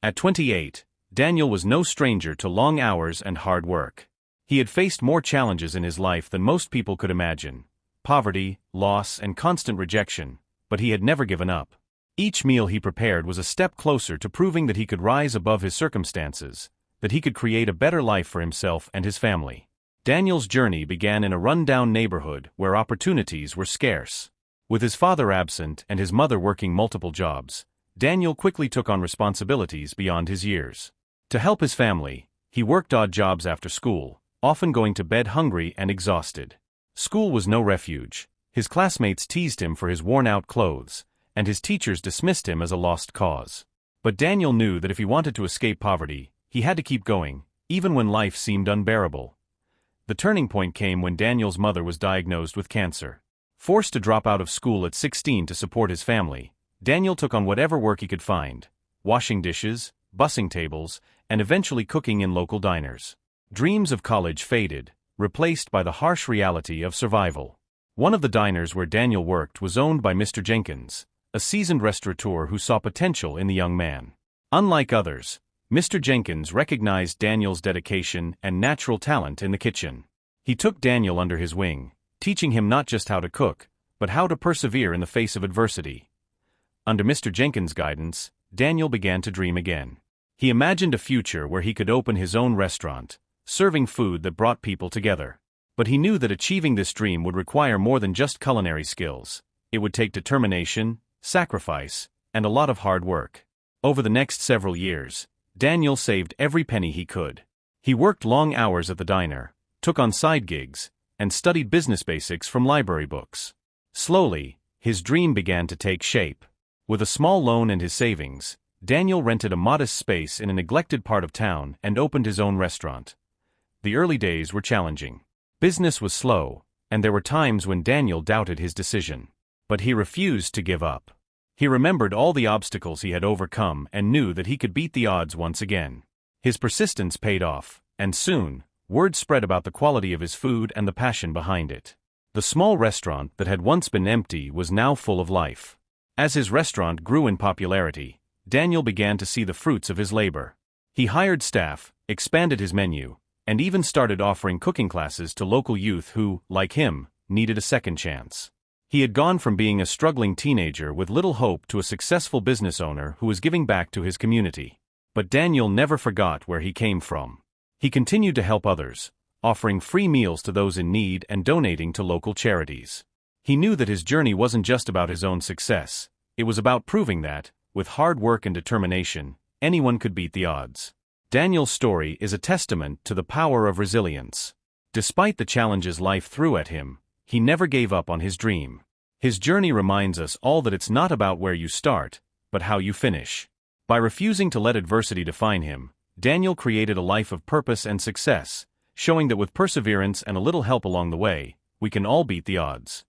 At 28, Daniel was no stranger to long hours and hard work. He had faced more challenges in his life than most people could imagine: poverty, loss, and constant rejection, but he had never given up. Each meal he prepared was a step closer to proving that he could rise above his circumstances, that he could create a better life for himself and his family. Daniel's journey began in a run-down neighborhood where opportunities were scarce. With his father absent and his mother working multiple jobs, Daniel quickly took on responsibilities beyond his years. To help his family, he worked odd jobs after school, often going to bed hungry and exhausted. School was no refuge. His classmates teased him for his worn-out clothes, and his teachers dismissed him as a lost cause. But Daniel knew that if he wanted to escape poverty, he had to keep going, even when life seemed unbearable. The turning point came when Daniel's mother was diagnosed with cancer. Forced to drop out of school at 16 to support his family, Daniel took on whatever work he could find: washing dishes, bussing tables, and eventually cooking in local diners. Dreams of college faded, replaced by the harsh reality of survival. One of the diners where Daniel worked was owned by Mr. Jenkins, a seasoned restaurateur who saw potential in the young man. Unlike others, Mr. Jenkins recognized Daniel's dedication and natural talent in the kitchen. He took Daniel under his wing, teaching him not just how to cook, but how to persevere in the face of adversity. Under Mr. Jenkins' guidance, Daniel began to dream again. He imagined a future where he could open his own restaurant, serving food that brought people together. But he knew that achieving this dream would require more than just culinary skills. It would take determination, sacrifice, and a lot of hard work. Over the next several years, Daniel saved every penny he could. He worked long hours at the diner, took on side gigs, and studied business basics from library books. Slowly, his dream began to take shape. With a small loan and his savings, Daniel rented a modest space in a neglected part of town and opened his own restaurant. The early days were challenging. Business was slow, and there were times when Daniel doubted his decision. But he refused to give up. He remembered all the obstacles he had overcome and knew that he could beat the odds once again. His persistence paid off, and soon, word spread about the quality of his food and the passion behind it. The small restaurant that had once been empty was now full of life. As his restaurant grew in popularity, Daniel began to see the fruits of his labor. He hired staff, expanded his menu, and even started offering cooking classes to local youth who, like him, needed a second chance. He had gone from being a struggling teenager with little hope to a successful business owner who was giving back to his community. But Daniel never forgot where he came from. He continued to help others, offering free meals to those in need and donating to local charities. He knew that his journey wasn't just about his own success. It was about proving that, with hard work and determination, anyone could beat the odds. Daniel's story is a testament to the power of resilience. Despite the challenges life threw at him, he never gave up on his dream. His journey reminds us all that it's not about where you start, but how you finish. By refusing to let adversity define him, Daniel created a life of purpose and success, showing that with perseverance and a little help along the way, we can all beat the odds.